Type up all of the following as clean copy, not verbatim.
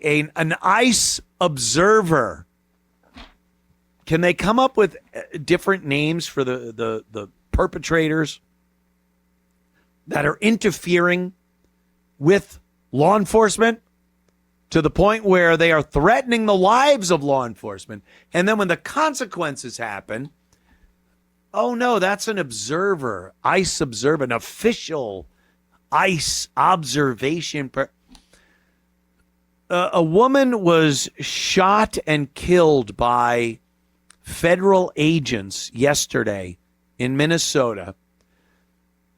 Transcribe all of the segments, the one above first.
an ICE observer. Can they come up with different names for the perpetrators that are interfering with law enforcement to the point where they are threatening the lives of law enforcement? And then when the consequences happen, oh no, that's an observer, ICE observer, an official ICE observation. A woman was shot and killed by federal agents yesterday in Minnesota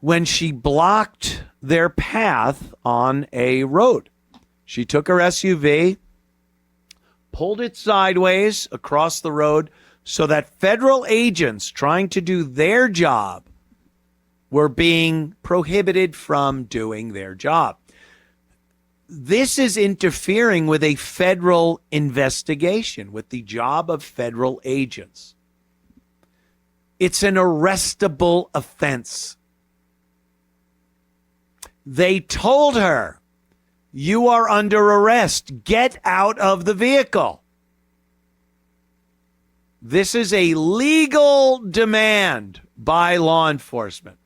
when she blocked their path on a road. She took her SUV, pulled it sideways across the road so that federal agents trying to do their job were being prohibited from doing their job. This is interfering with a federal investigation, with the job of federal agents. It's an arrestable offense. They told her, you are under arrest. Get out of the vehicle. This is a legal demand by law enforcement.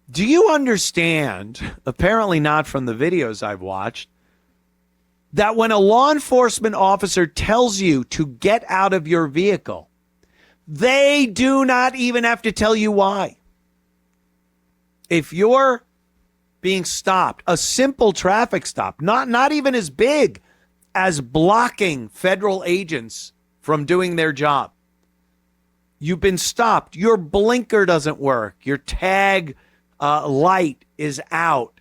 Do you understand, apparently not from the videos I've watched, that when a law enforcement officer tells you to get out of your vehicle, they do not even have to tell you why? If you're being stopped, a simple traffic stop, not even as big as blocking federal agents from doing their job. You've been stopped. Your blinker doesn't work. Your tag light is out.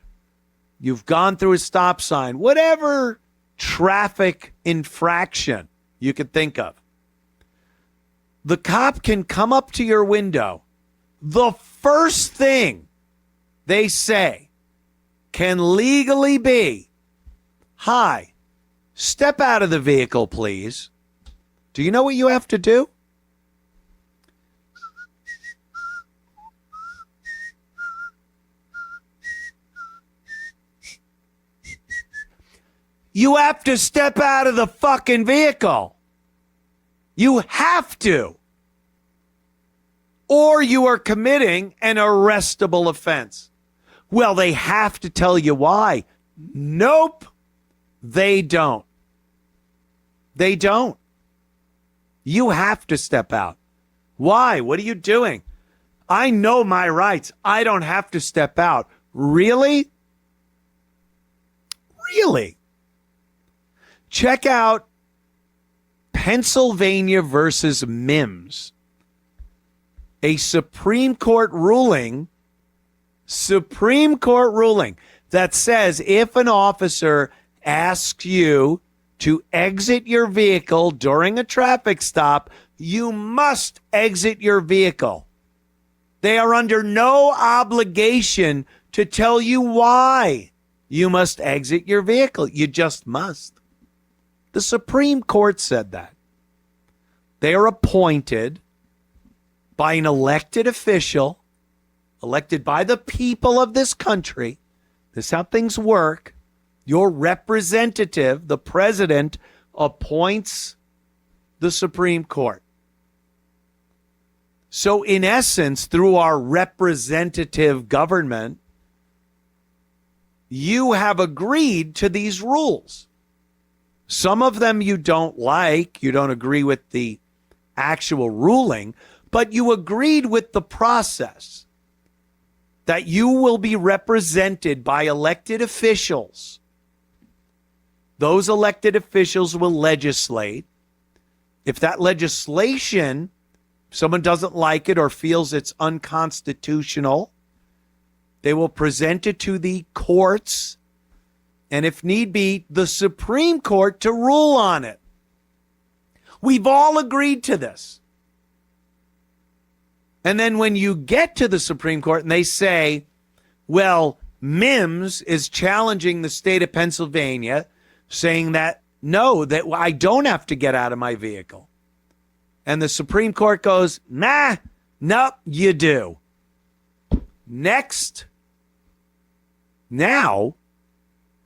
You've gone through a stop sign. Whatever traffic infraction you could think of. The cop can come up to your window. The first thing they say can legally be, hi, step out of the vehicle, please. Do you know what you have to do? You have to step out of the fucking vehicle. You have to. Or you are committing an arrestable offense. Well, they have to tell you why. Nope, they don't. They don't. You have to step out. Why? What are you doing? I know my rights. I don't have to step out. Really? Really? Check out Pennsylvania versus Mims. A Supreme Court ruling that says if an officer asks you to exit your vehicle during a traffic stop, you must exit your vehicle. They are under no obligation to tell you why you must exit your vehicle. You just must. The Supreme Court said that. They are appointed by an elected official, elected by the people of this country. This is how things work. Your representative, the president, appoints the Supreme Court. So in essence, through our representative government, you have agreed to these rules. Some of them you don't like, you don't agree with the actual ruling, but you agreed with the process that you will be represented by elected officials. Those elected officials will legislate. If that legislation, someone doesn't like it or feels it's unconstitutional, they will present it to the courts, and if need be, the Supreme Court to rule on it. We've all agreed to this. And then when you get to the Supreme Court and they say, well, Mims is challenging the state of Pennsylvania, saying that, no, that I don't have to get out of my vehicle. And the Supreme Court goes, nah, no, you do. Next. Now,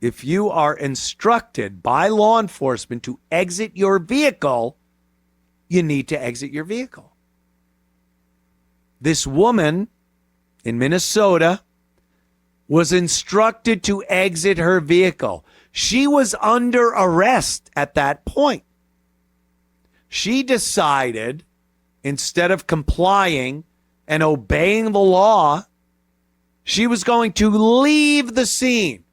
if you are instructed by law enforcement to exit your vehicle, you need to exit your vehicle. This woman in Minnesota was instructed to exit her vehicle. She was under arrest at that point. She decided, instead of complying and obeying the law, she was going to leave the scene.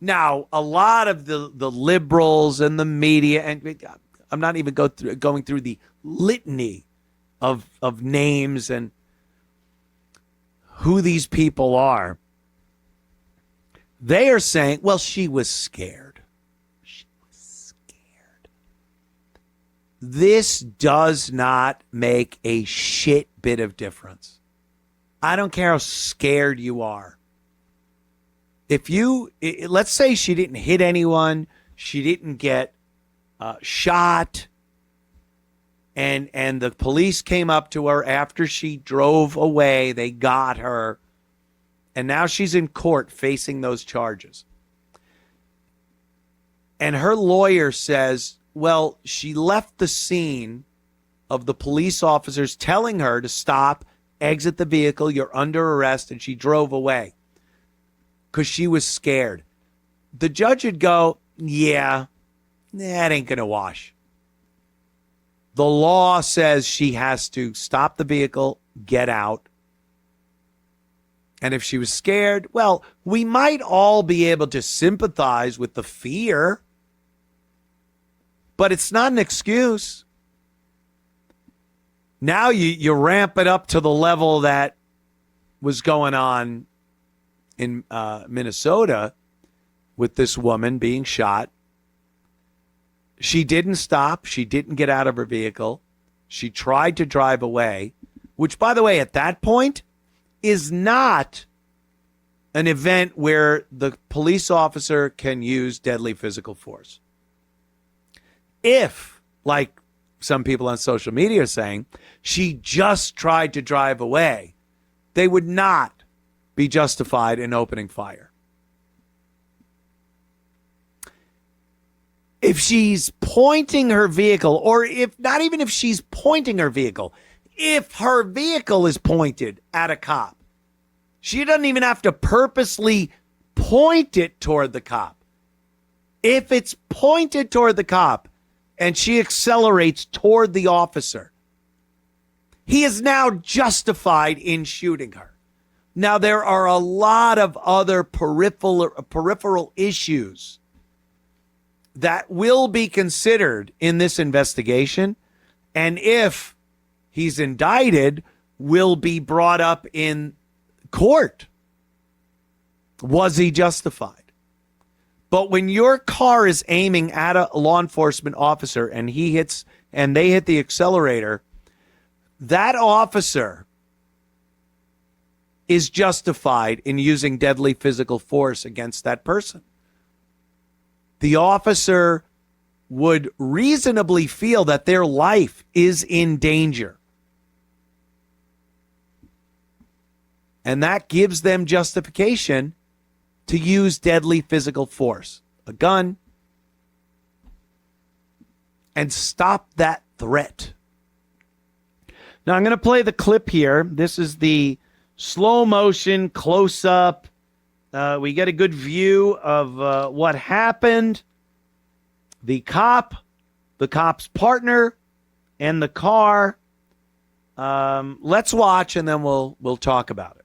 Now, a lot of the liberals and the media, and I'm not even going through the litany of names and who these people are. They are saying, well, she was scared. She was scared. This does not make a shit bit of difference. I don't care how scared you are. Let's say she didn't hit anyone, she didn't get shot, and the police came up to her after she drove away, they got her, and now she's in court facing those charges. And her lawyer says, well, she left the scene of the police officers telling her to stop, exit the vehicle, you're under arrest, and she drove away because she was scared. The judge would go, yeah, that ain't going to wash. The law says she has to stop the vehicle, get out. And if she was scared, well, we might all be able to sympathize with the fear, but it's not an excuse. Now you ramp it up to the level that was going on in Minnesota with this woman being shot. She didn't stop. She didn't get out of her vehicle. She tried to drive away, which, by the way, at that point is not an event where the police officer can use deadly physical force. If, like some people on social media are saying, she just tried to drive away, they would not be justified in opening fire. If she's pointing her vehicle, or if not even if she's pointing her vehicle, if her vehicle is pointed at a cop, she doesn't even have to purposely point it toward the cop. If it's pointed toward the cop and she accelerates toward the officer, he is now justified in shooting her. Now, there are a lot of other peripheral issues that will be considered in this investigation, and if he's indicted, will be brought up in court. Was he justified? But when your car is aiming at a law enforcement officer and they hit the accelerator, that officer is justified in using deadly physical force against that person. The officer would reasonably feel that their life is in danger. And that gives them justification to use deadly physical force, a gun, and stop that threat. Now, I'm going to play the clip here. This is the slow motion close up. We get a good view of what happened. The cop, the cop's partner, and the car. Let's watch, and then we'll talk about it.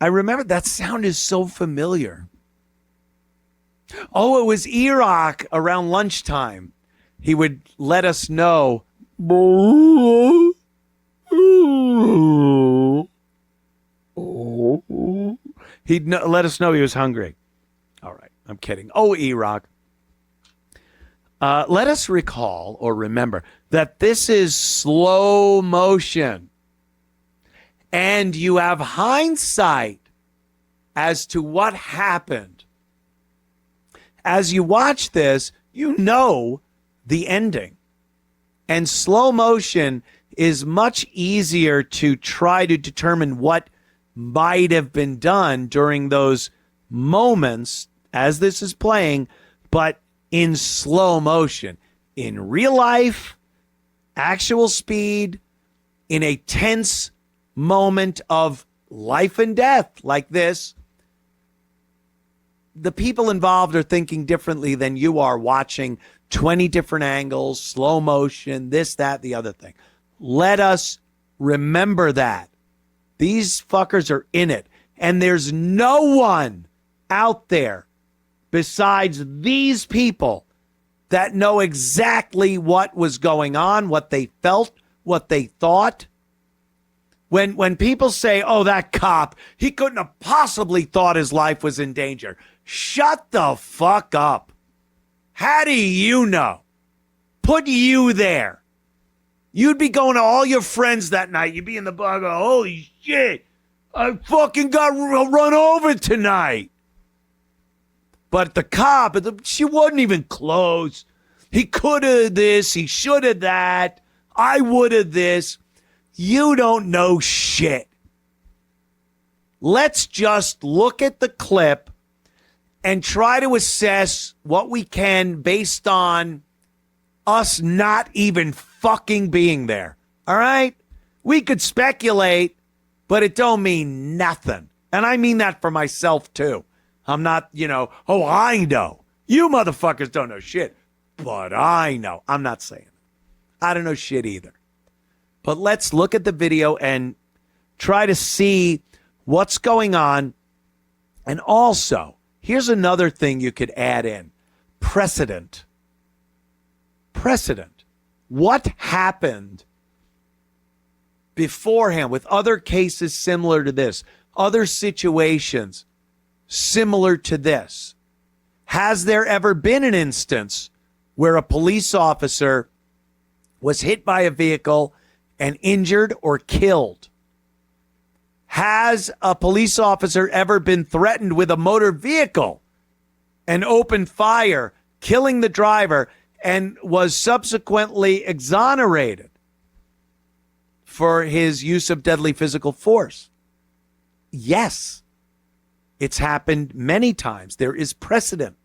I remember that sound is so familiar. Oh, it was Iraq around lunchtime. He would let us know. He'd let us know he was hungry. All right, I'm kidding. Oh, Iraq. Let us recall or remember that this is slow motion. And you have hindsight as to what happened. As you watch this, you know the ending. And slow motion is much easier to try to determine what might have been done during those moments as this is playing, but in slow motion. In real life, actual speed, in a tense moment of life and death like this, the people involved are thinking differently than you are watching 20 different angles, slow motion, this, that, the other thing. Let us remember that. These fuckers are in it. And there's no one out there besides these people that know exactly what was going on, what they felt, what they thought. When people say, oh, that cop, he couldn't have possibly thought his life was in danger. Shut the fuck up. How do you know? Put you there. You'd be going to all your friends that night. You'd be in the bar going, holy shit, I fucking got run over tonight. But the cop, she wasn't even close. He could have this, he should have that, I would have this. You don't know shit. Let's just look at the clip and try to assess what we can based on us not even fucking being there. All right? We could speculate, but it don't mean nothing. And I mean that for myself too. I'm not, oh, I know. You motherfuckers don't know shit, but I know. I'm not saying it. I don't know shit either. But let's look at the video and try to see what's going on. And also, here's another thing you could add in. Precedent. Precedent. What happened beforehand with other cases similar to this? Other situations similar to this? Has there ever been an instance where a police officer was hit by a vehicle and injured or killed? Has a police officer ever been threatened with a motor vehicle and opened fire, killing the driver, and was subsequently exonerated for his use of deadly physical force? Yes. It's happened many times. There is precedent.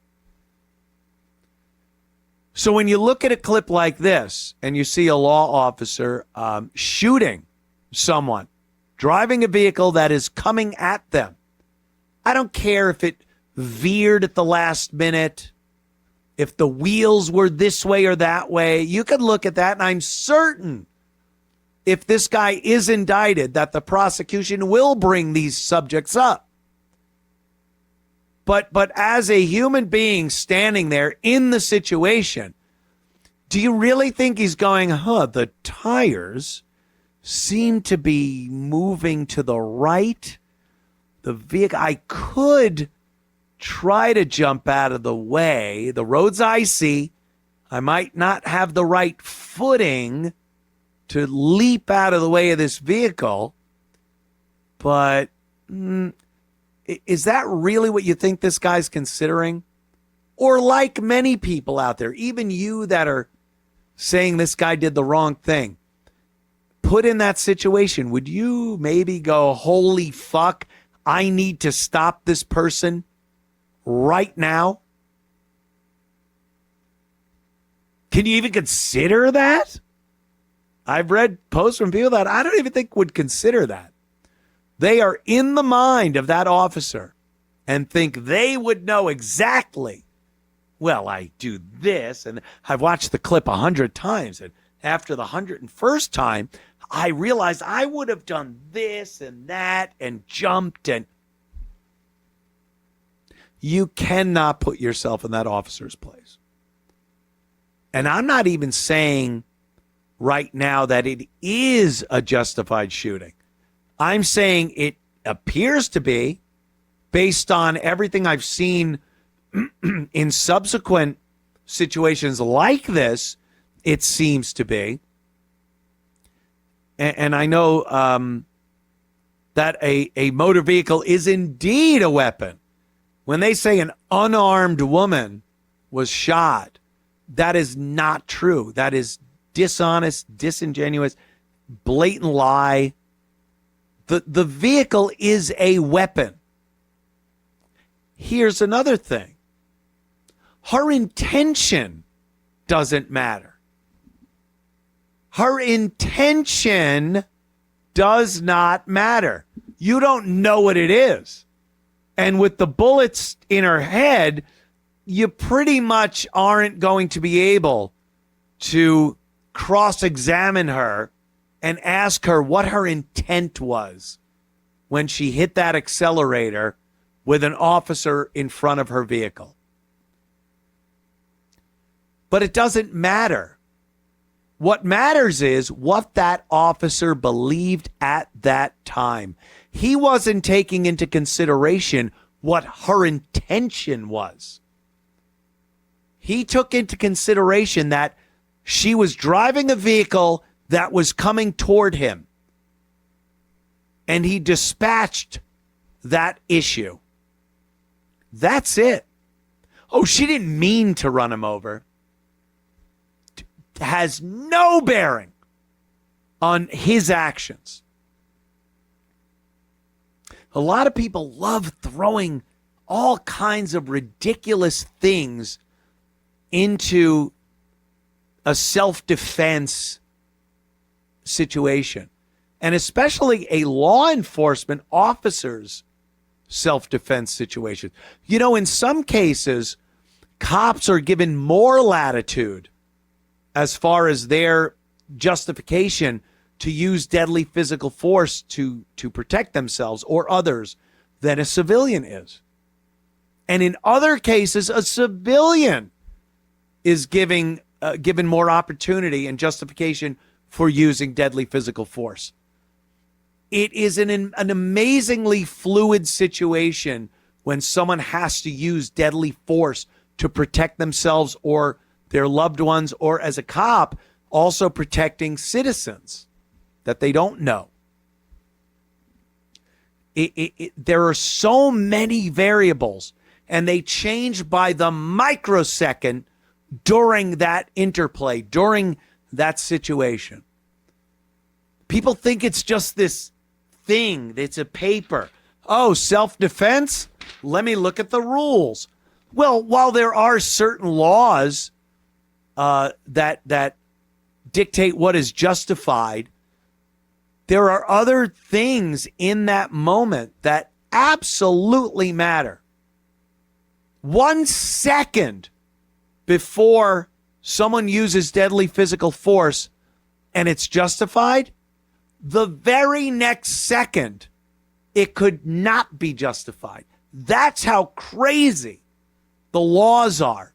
So when you look at a clip like this and you see a law officer shooting someone, driving a vehicle that is coming at them, I don't care if it veered at the last minute, if the wheels were this way or that way. You could look at that, and I'm certain if this guy is indicted that the prosecution will bring these subjects up. But as a human being standing there in the situation, do you really think he's going, the tires seem to be moving to the right? The vehicle, I could try to jump out of the way. The road's icy. I might not have the right footing to leap out of the way of this vehicle. But is that really what you think this guy's considering? Or like many people out there, even you that are saying this guy did the wrong thing, put in that situation, would you maybe go, holy fuck, I need to stop this person right now? Can you even consider that? I've read posts from people that I don't even think would consider that. They are in the mind of that officer and think they would know exactly, well, I do this, and I've watched the clip 100 times, and after the 101st time, I realized I would have done this and that and jumped, and you cannot put yourself in that officer's place. And I'm not even saying right now that it is a justified shooting. I'm saying it appears to be, based on everything I've seen in subsequent situations like this, it seems to be. And I know that a motor vehicle is indeed a weapon. When they say an unarmed woman was shot, that is not true. That is dishonest, disingenuous, blatant lie. The vehicle is a weapon. Here's another thing. Her intention doesn't matter. Her intention does not matter. You don't know what it is. And with the bullets in her head, you pretty much aren't going to be able to cross-examine her and ask her what her intent was when she hit that accelerator with an officer in front of her vehicle. But it doesn't matter. What matters is what that officer believed at that time. He wasn't taking into consideration what her intention was. He took into consideration that she was driving a vehicle that was coming toward him. And he dispatched that issue. That's it. Oh, she didn't mean to run him over. Has no bearing on his actions. A lot of people love throwing all kinds of ridiculous things into a self-defense situation, and especially a law enforcement officer's self-defense situation. You know, in some cases, cops are given more latitude as far as their justification to use deadly physical force to protect themselves or others than a civilian is. And in other cases, a civilian is given more opportunity and justification for using deadly physical force. It is an amazingly fluid situation when someone has to use deadly force to protect themselves or their loved ones, or as a cop, also protecting citizens that they don't know. There are so many variables, and they change by the microsecond during that interplay, during that situation. People think it's just this thing, it's a paper. Oh, self-defense? Let me look at the rules. Well, while there are certain laws that dictate what is justified, there are other things in that moment that absolutely matter. 1 second before someone uses deadly physical force and it's justified, the very next second, it could not be justified. That's how crazy the laws are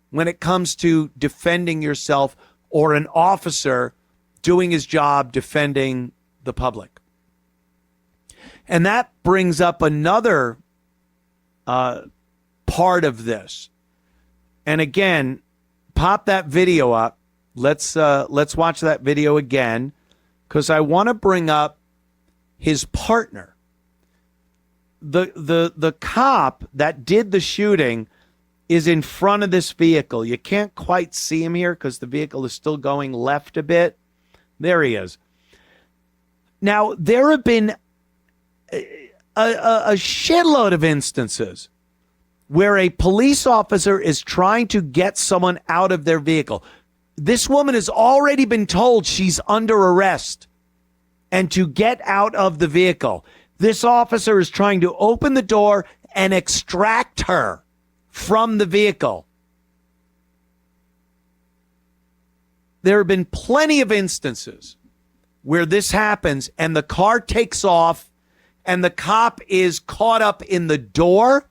when it comes to defending yourself or an officer doing his job defending the public. And that brings up another part of this. And again, pop that video up. Let's watch that video again, because I want to bring up his partner. The cop that did the shooting is in front of this vehicle. You can't quite see him here because the vehicle is still going left a bit. There he is. Now, there have been a shitload of instances where a police officer is trying to get someone out of their vehicle. This woman has already been told she's under arrest and to get out of the vehicle. This officer is trying to open the door and extract her from the vehicle. There have been plenty of instances where this happens and the car takes off and the cop is caught up in the door.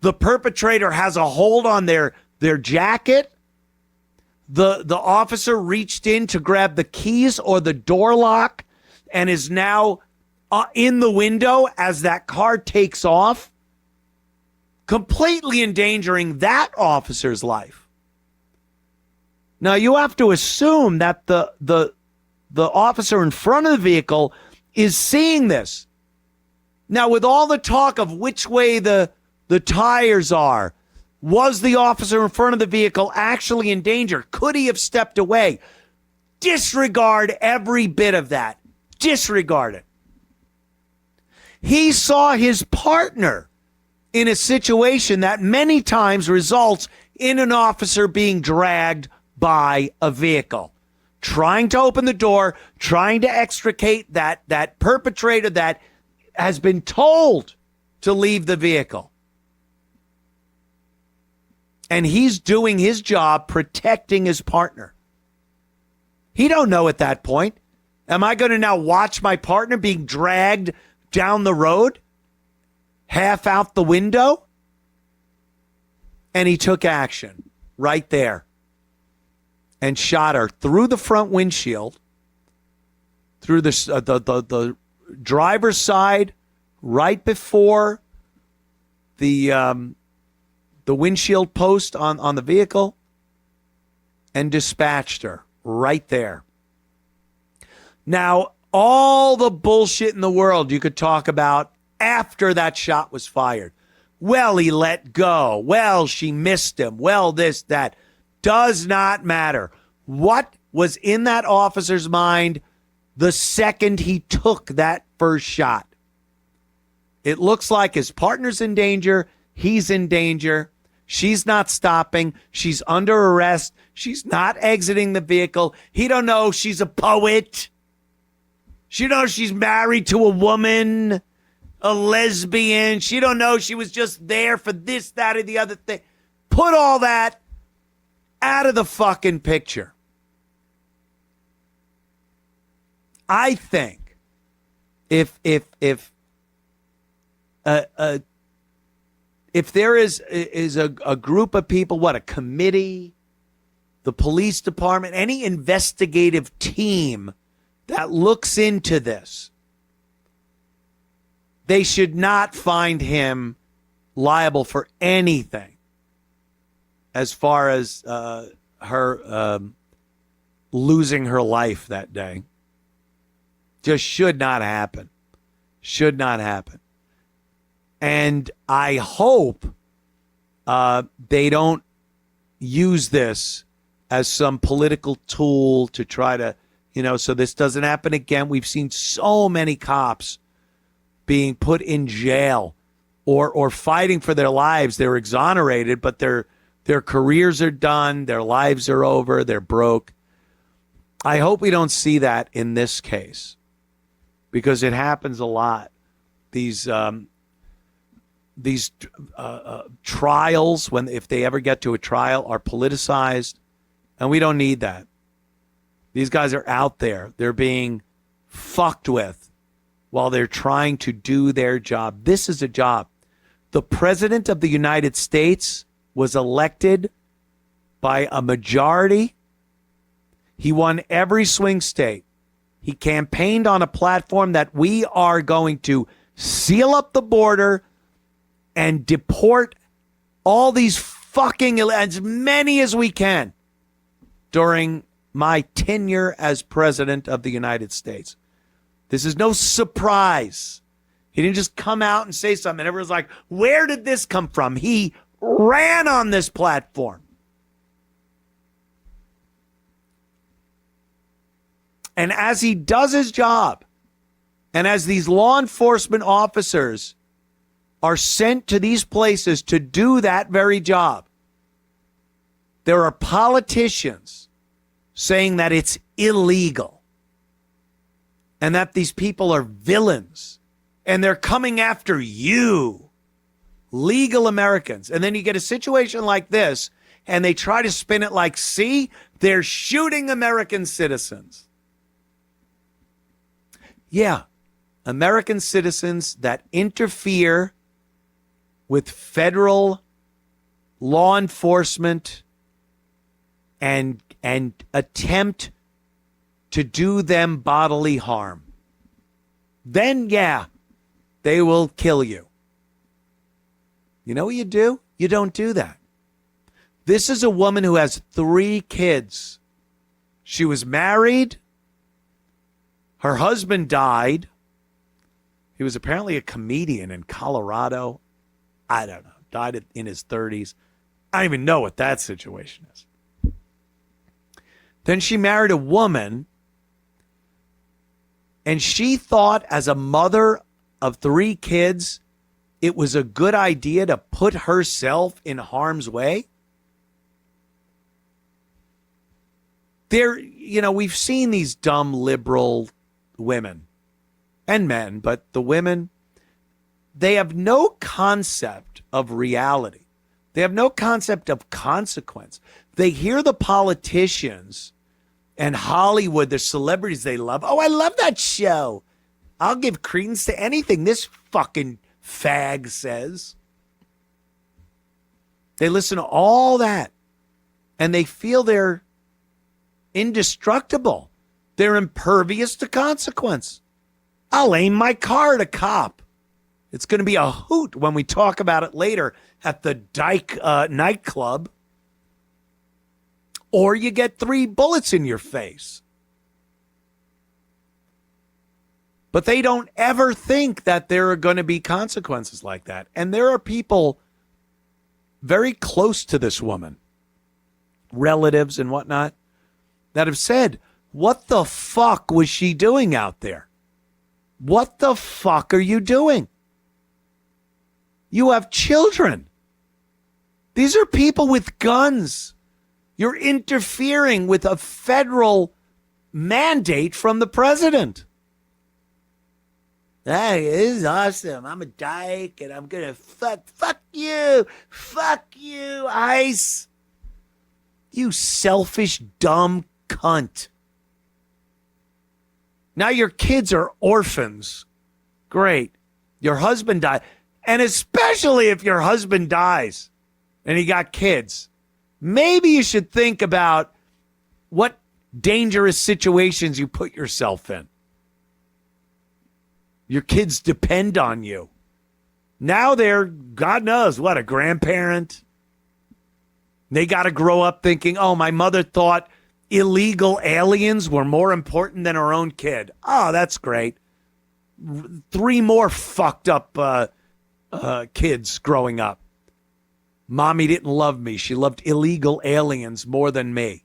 The perpetrator has a hold on their jacket. The officer reached in to grab the keys or the door lock and is now in the window as that car takes off, completely endangering that officer's life. Now, you have to assume that the officer in front of the vehicle is seeing this. Now, with all the talk of which way the tires are, was the officer in front of the vehicle actually in danger? Could he have stepped away? Disregard every bit of that. Disregard it. He saw his partner in a situation that many times results in an officer being dragged by a vehicle, trying to open the door, trying to extricate that perpetrator that has been told to leave the vehicle. And he's doing his job protecting his partner. He don't know at that point. Am I going to now watch my partner being dragged down the road, half out the window? And he took action right there and shot her through the front windshield, through the driver's side, right before the windshield post on the vehicle, and dispatched her right there. Now, all the bullshit in the world you could talk about after that shot was fired. Well, he let go. Well, she missed him. Well, this, that. Does not matter. What was in that officer's mind the second he took that first shot? It looks like his partner's in danger. He's in danger. She's not stopping. She's under arrest. She's not exiting the vehicle. He don't know she's a poet. She don't know she's married to a woman, a lesbian. She don't know she was just there for this, that, or the other thing. Put all that out of the fucking picture. I think if there is a group of people, what, a committee, the police department, any investigative team that looks into this, they should not find him liable for anything as far as her losing her life that day. Just should not happen. Should not happen. And I hope they don't use this as some political tool to try to, so this doesn't happen again. We've seen so many cops being put in jail or fighting for their lives. They're exonerated, but their careers are done. Their lives are over. They're broke. I hope we don't see that in this case, because it happens a lot. These trials, if they ever get to a trial, are politicized, and we don't need that. These guys are out there. They're being fucked with while they're trying to do their job. This is a job. The President of the United States was elected by a majority. He won every swing state. He campaigned on a platform that we are going to seal up the border and deport all these fucking, as many as we can during my tenure as President of the United States. This is no surprise. He didn't just come out and say something. Everyone's like, where did this come from? He ran on this platform. And as he does his job, and as these law enforcement officers are sent to these places to do that very job, there are politicians saying that it's illegal and that these people are villains and they're coming after you, legal Americans. And then you get a situation like this and they try to spin it like, see, they're shooting American citizens. Yeah, American citizens that interfere with federal law enforcement and attempt to do them bodily harm. Then, yeah, they will kill you. You know what you do? You don't do that. This is a woman who has 3 kids. She was married. Her husband died. He was apparently a comedian in Colorado. I don't know. Died in his 30s. I don't even know what that situation is. Then she married a woman, and she thought, as a mother of 3 kids, it was a good idea to put herself in harm's way. We've seen these dumb liberal women and men, but the women, they have no concept of reality. They have no concept of consequence. They hear the politicians and Hollywood, the celebrities they love. Oh, I love that show. I'll give credence to anything this fucking fag says. They listen to all that, and they feel they're indestructible. They're impervious to consequence. I'll aim my car at a cop. It's going to be a hoot when we talk about it later at the Dyke nightclub. Or you get 3 bullets in your face. But they don't ever think that there are going to be consequences like that. And there are people very close to this woman, relatives and whatnot, that have said, what the fuck was she doing out there? What the fuck are you doing? You have children. These are people with guns. You're interfering with a federal mandate from the president. Hey, this is awesome. I'm a dyke, and I'm going to fuck you, ICE. You selfish, dumb cunt. Now your kids are orphans. Great. Your husband died. And especially if your husband dies and he got kids, maybe you should think about what dangerous situations you put yourself in. Your kids depend on you. Now they're, God knows what, a grandparent. They got to grow up thinking, oh, my mother thought illegal aliens were more important than her own kid. Oh, that's great. 3 more fucked up kids growing up. Mommy didn't love me. She loved illegal aliens more than me.